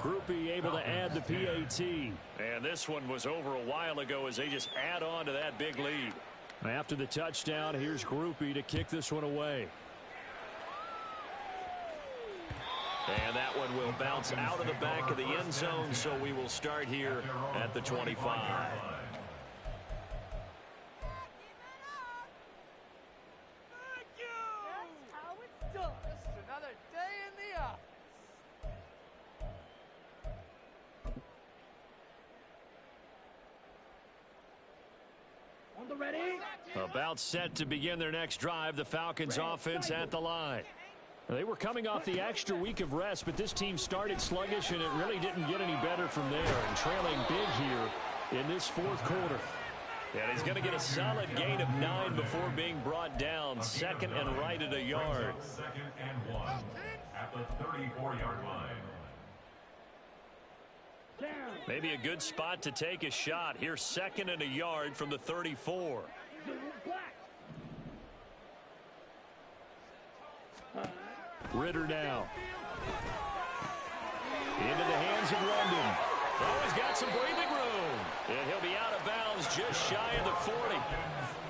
Groupie able to add the PAT. And this one was over a while ago as they just add on to that big lead. After the touchdown, here's Groupie to kick this one away. And that one will bounce out of the back of the end zone, so we will start here at the 25. About set to begin their next drive, the Falcons offense at the line. They were coming off the extra week of rest, but this team started sluggish, and it really didn't get any better from there, and trailing big here in this fourth quarter. And he's going to get a solid gain of 9 before being brought down. Second and right at a yard. Second and 1 at the 34-yard line. Maybe a good spot to take a shot. Here's second and a yard from the 34. Ritter now. Into the hands of London. Oh, he's got some breathing room. And he'll be out of bounds just shy of the 40.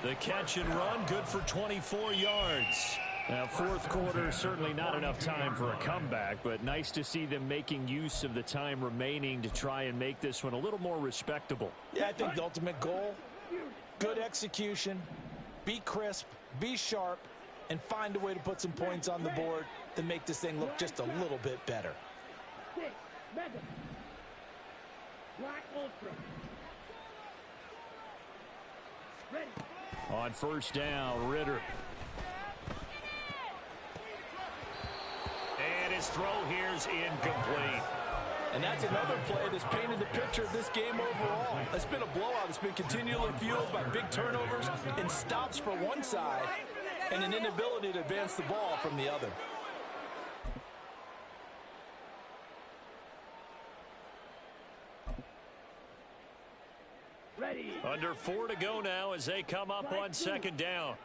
The catch and run, good for 24 yards. Now, fourth quarter, certainly not enough time for a comeback, but nice to see them making use of the time remaining to try and make this one a little more respectable. Yeah, I think the ultimate goal, good execution, be crisp, be sharp, and find a way to put some points on the board to make this thing look just a little bit better. On first down, Ritter. And his throw here's incomplete. And that's another play that's painted the picture of this game overall. It's been a blowout. It's been continually fueled by big turnovers and stops for one side and an inability to advance the ball from the other. Ready. Under 4 to go now as they come up on second down.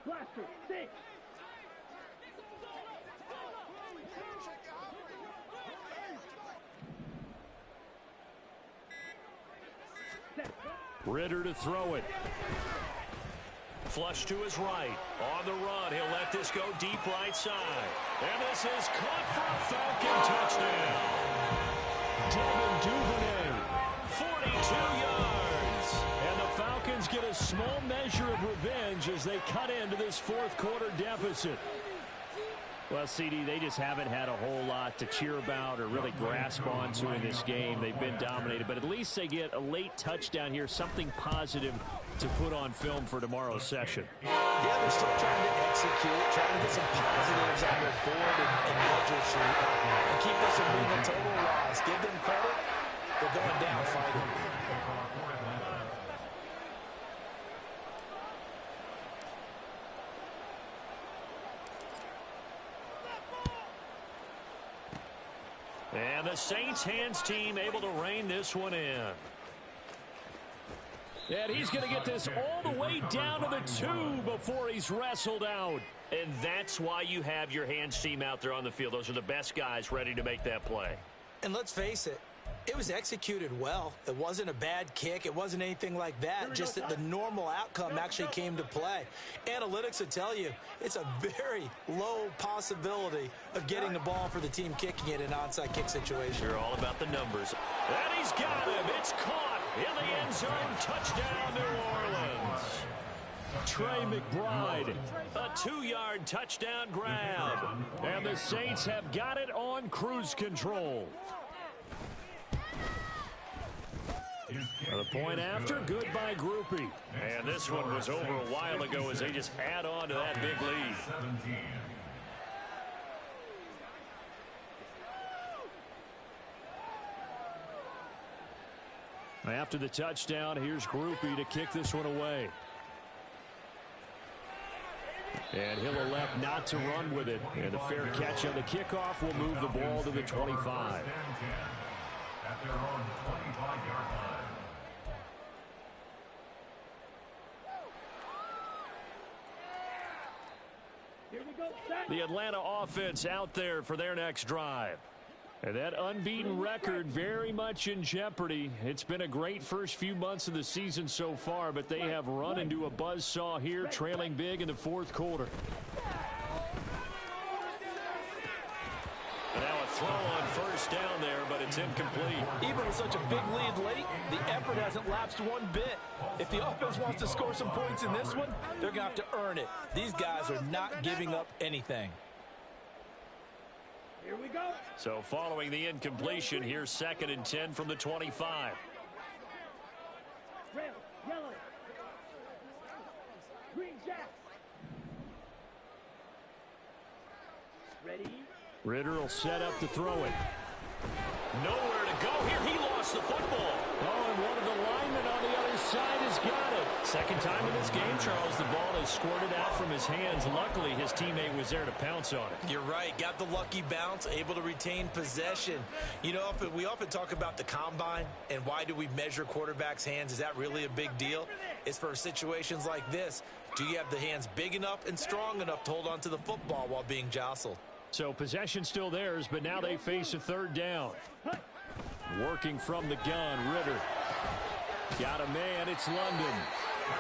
Blaster, 6. Ritter to throw it. Flush to his right. On the run, he'll let this go deep right side. And this is caught for a Falcon touchdown. Devin Duvernay, 42 yards. And the Falcons get a small measure of revenge as they cut into this fourth quarter deficit. Well, CD, they just haven't had a whole lot to cheer about or really grasp onto in this game. They've been dominated, but at least they get a late touchdown here, something positive to put on film for tomorrow's session. Yeah, they're still trying to execute, trying to get some positives on their board and ledger sheet, and keep this from being a total loss. Give them credit. They're going down fighting. And the Saints hands team able to rein this one in. And he's going to get this all the way down to the 2 before he's wrestled out. And that's why you have your hands team out there on the field. Those are the best guys ready to make that play. And let's face it, it was executed well. It wasn't a bad kick. It wasn't anything like that. Just that the normal outcome actually came to play. Analytics will tell you it's a very low possibility of getting the ball for the team kicking it in an onside kick situation. You're all about the numbers. And he's got him. It's caught in the end zone. Touchdown, New Orleans. Trey McBride, a 2-yard touchdown grab. And the Saints have got it on cruise control. The point after, good by Groupie. And this one was over a while ago as they just add on to that big lead. After the touchdown, here's Groupie to kick this one away. And he'll elect not to run with it. And a fair catch on the kickoff will move the ball to the 25. At their own 25-yard line. Here we go, set. The Atlanta offense out there for their next drive. And that unbeaten record very much in jeopardy. It's been a great first few months of the season so far, but they have run into a buzzsaw here, trailing big in the fourth quarter. And now a throw on first down there, but it's incomplete. Even with such a big lead late, the effort hasn't lapsed one bit. If the offense wants to score some points in this one, they're going to have to earn it. These guys are not giving up anything. Here we go. So following the incompletion, here's 2nd and 10 from the 25. Red, yellow. Green Jack. Ready? Ritter will set up to throw it. Nowhere to go here. He lost the football. Oh, and one of the linemen on the other side has got it. Second time in this game, Charles, the ball has squirted out from his hands. Luckily, his teammate was there to pounce on it. You're right. Got the lucky bounce, able to retain possession. You know, we often talk about the combine and why do we measure quarterbacks' hands. Is that really a big deal? It's for situations like this. Do you have the hands big enough and strong enough to hold on to the football while being jostled? So possession still theirs, but now they face a 3rd down. Working from the gun, Ritter. Got a man, it's London.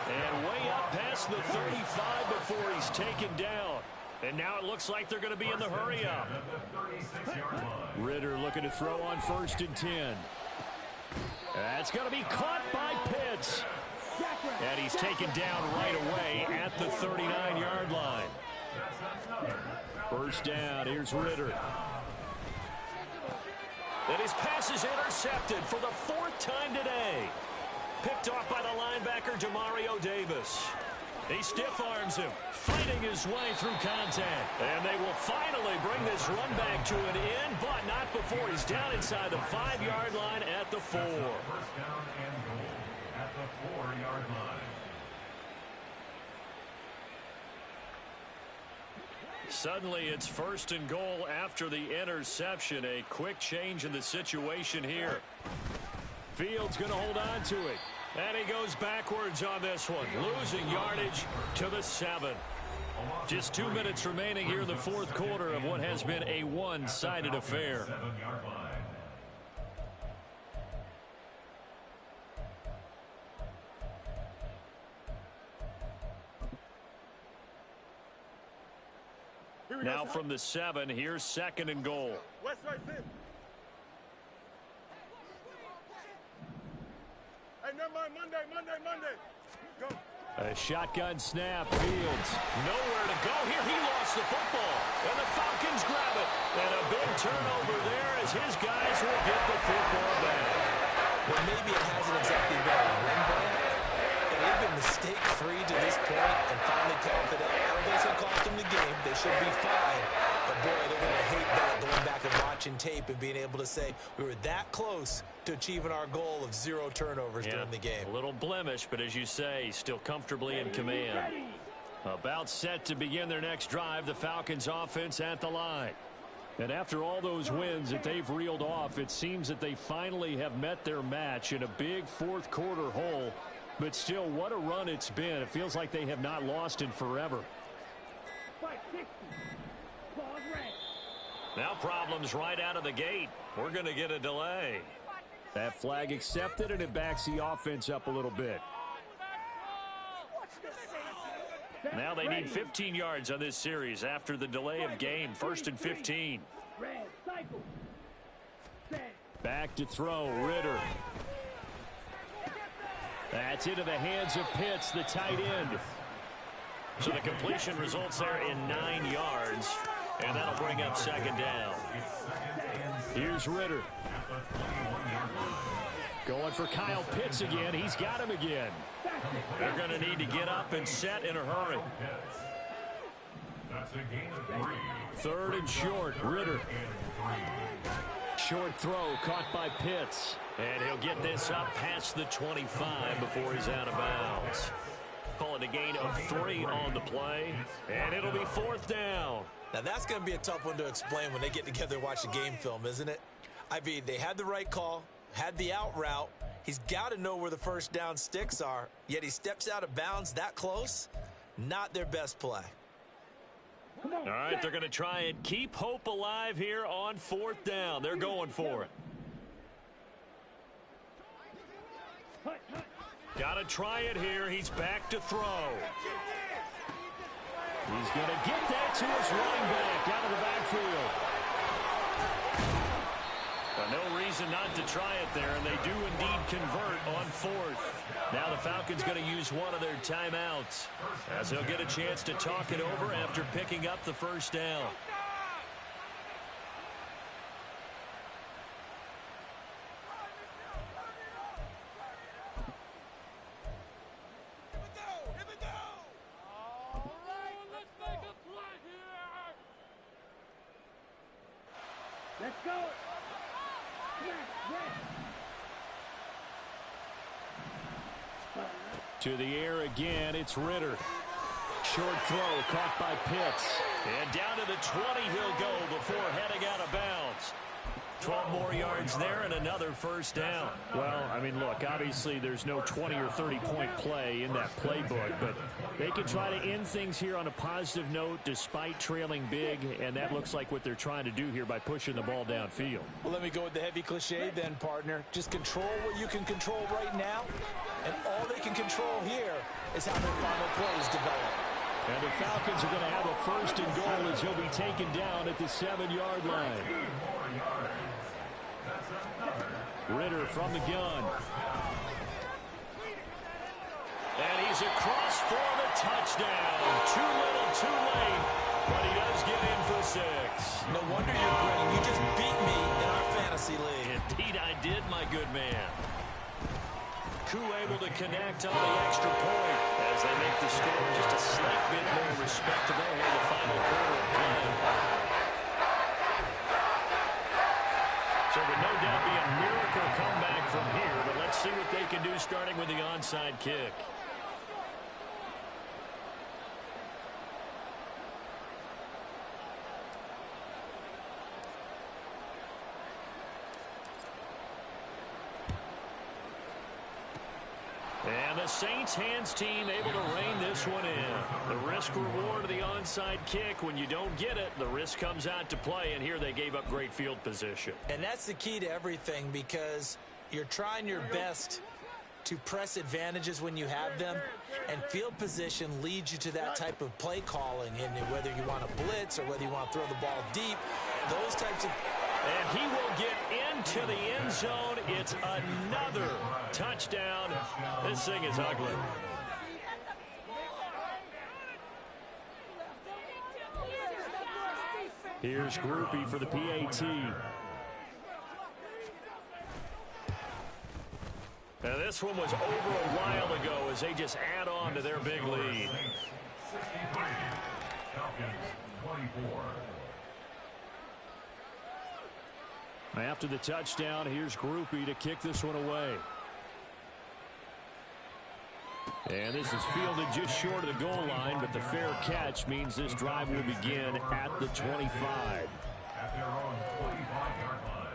And way up past the 35 before he's taken down. And now it looks like they're going to be in the hurry up. Ritter looking to throw on 1st and 10. That's going to be caught by Pitts. And he's taken down right away at the 39-yard line. 1st down, here's Ritter. And his pass is intercepted for the 4th time today. Picked off by the linebacker, Demario Davis. He stiff-arms him, fighting his way through contact. And they will finally bring this run back to an end, but not before he's down inside the 5-yard line at the 4. 1st down and goal at the 4-yard line. Suddenly it's 1st and goal after the interception. A quick change in the situation here. Fields going to hold on to it. And he goes backwards on this one. Losing yardage to the 7. Just 2 minutes remaining here in the fourth quarter of what has been a one-sided affair. 7-yard line. Now from the 7, here's 2nd and goal. West right fit. Hey, never mind. Monday. Go. A shotgun snap. Fields. Nowhere to go here. He lost the football. And the Falcons grab it. And a big turnover there as his guys will get the football back. Well, maybe it hasn't exactly been a win back, but they've been mistake-free to this point and finally coughed it up. I don't think it's going to cost them the game. They should be fine. But, boy, they're going to hate that, going back and watching tape and being able to say we were that close to achieving our goal of 0 turnovers during the game. A little blemish, but as you say, still comfortably in command. About set to begin their next drive, the Falcons offense at the line. And after all those wins that they've reeled off, it seems that they finally have met their match in a big fourth quarter hole. But still, what a run it's been. It feels like they have not lost in forever. Now problems right out of the gate. We're going to get a delay. That flag accepted, and it backs the offense up a little bit. Now they need 15 yards on this series after the delay of game. 1st and 15. Back to throw, Ritter. That's into the hands of Pitts, the tight end. So the completion results there in 9 yards, and that'll bring up 2nd down. Here's Ritter. Going for Kyle Pitts again. He's got him again. They're going to need to get up and set in a hurry. That's a gain of 3. 3rd and short, Ritter. Short throw caught by Pitts. And he'll get this up past the 25 before he's out of bounds. Call it a gain of 3 on the play, and it'll be 4th down. Now that's going to be a tough one to explain when they get together and watch a game film, isn't it? I mean, they had the right call, had the out route. He's got to know where the first down sticks are, yet he steps out of bounds that close. Not their best play. All right, they're going to try and keep hope alive here on 4th down. They're going for it. Got to try it here. He's back to throw. He's going to get that to his running back out of the backfield. Well, no reason not to try it there, and they do indeed convert on 4th. Now the Falcons going to use one of their timeouts as they'll get a chance to talk it over after picking up the 1st down. Let's go. To the air again, it's Ritter. Short throw caught by Pitts. And down to the 20 he'll go before heading out of bounds. 12 more yards there and another 1st down. Well, I mean, look, obviously there's no 20 or 30-point play in that playbook, but they can try to end things here on a positive note despite trailing big, and that looks like what they're trying to do here by pushing the ball downfield. Well, let me go with the heavy cliche then, partner. Just control what you can control right now, and all they can control here is how their final plays develop. And the Falcons are going to have a 1st and goal as he'll be taken down at the 7-yard line. Ritter from the gun. And he's across for the touchdown. Too little, too late, but he does get in for 6. No wonder you're grinning. You just beat me in our fantasy league. Indeed I did, my good man. Koo able to connect on the extra point as they make the score just a slight bit more respectable in the final quarter of play. So it would no doubt be a miracle comeback from here, but let's see what they can do starting with the onside kick. And the Saints hands team able to rein this one in. The risk reward of the onside kick. When you don't get it, the risk comes out to play, and here they gave up great field position. And that's the key to everything, because you're trying your best to press advantages when you have them, and field position leads you to that type of play calling, and whether you want to blitz or whether you want to throw the ball deep, those types of... And he will get into the end zone. It's another touchdown. This thing is ugly. Here's Groupie for the PAT. Now this one was over a while ago as they just add on to their big lead. 63. Falcons 24. After the touchdown, here's Groupie to kick this one away. And this is fielded just short of the goal line, but the fair catch means this drive will begin at the 25. At their own 25-yard line.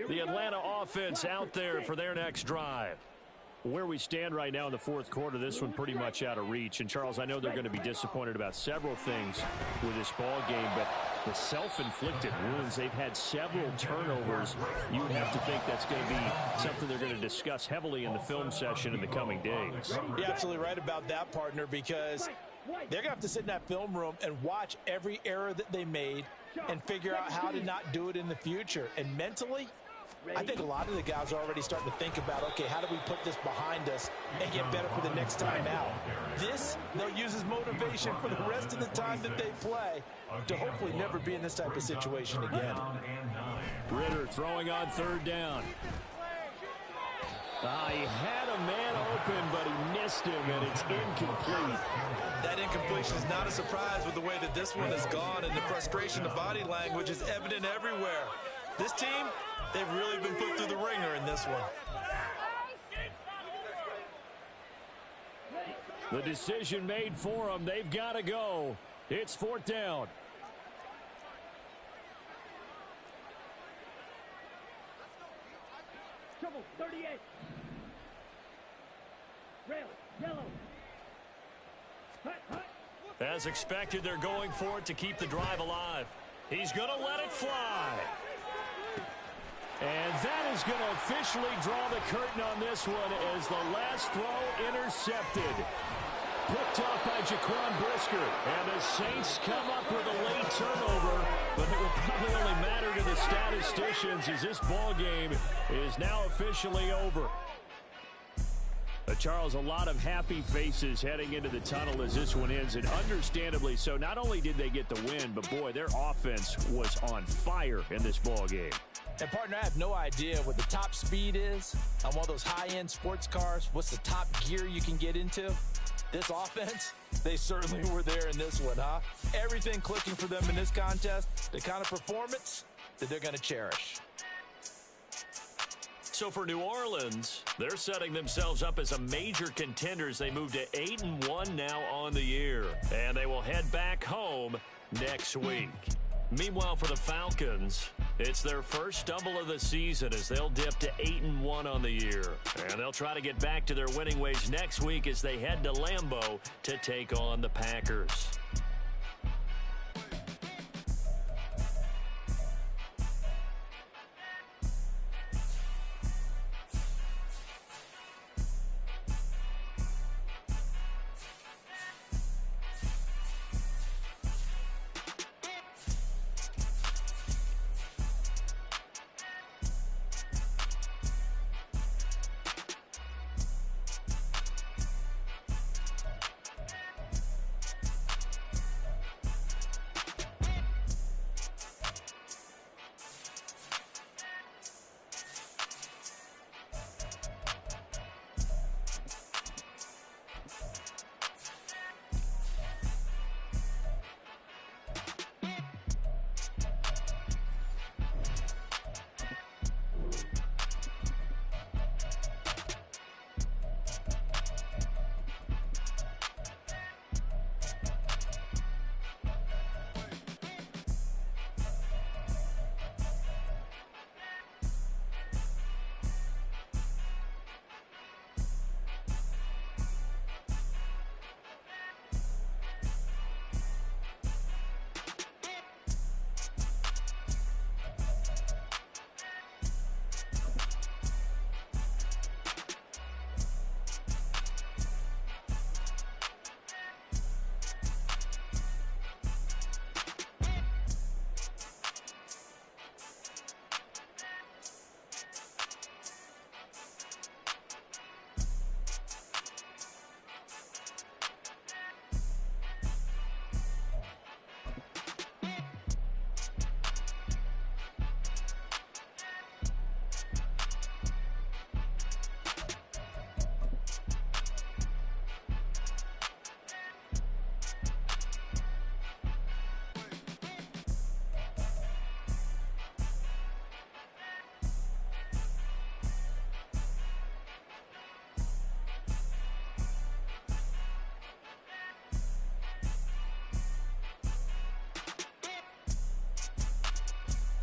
The Atlanta offense out there for their next drive. Where we stand right now in the fourth quarter, this one pretty much out of reach. And, Charles, I know they're going to be disappointed about several things with this ball game, but the self-inflicted wounds, they've had several turnovers. You would have to think that's going to be something they're going to discuss heavily in the film session in the coming days. You're absolutely right about that, partner, because they're going to have to sit in that film room and watch every error that they made and figure out how to not do it in the future. And mentally, I think a lot of the guys are already starting to think about, okay, how do we put this behind us and get better for the next time out? This, they'll use as motivation for the rest of the time that they play to hopefully never be in this type of situation again. Ritter throwing on third down. He had a man open, but he missed him, and it's incomplete. That incompletion is not a surprise with the way that this one has gone, and the frustration of body language is evident everywhere. This team, they've really been put through the ringer in this one. The decision made for them. They've got to go. It's fourth down. Trouble, 38. Rail, yellow. Hut, hut. As expected, they're going for it to keep the drive alive. He's going to let it fly. And that is going to officially draw the curtain on this one as the last throw intercepted. Picked off by Jaquan Brisker. And the Saints come up with a late turnover, but it will probably only matter to the statisticians as this ball game is now officially over. Charles, a lot of happy faces heading into the tunnel as this one ends, and understandably so. Not only did they get the win, but boy, their offense was on fire in this ball game. And, partner, I have no idea what the top speed is on one of those high-end sports cars. What's the top gear you can get into? This offense, they certainly were there in this one, huh? Everything clicking for them in this contest, the kind of performance that they're going to cherish. So for New Orleans, they're setting themselves up as a major contender as they move to 8-1 now on the year. And they will head back home next week. Meanwhile, for the Falcons, it's their first stumble of the season as they'll dip to 8-1 on the year. And they'll try to get back to their winning ways next week as they head to Lambeau to take on the Packers.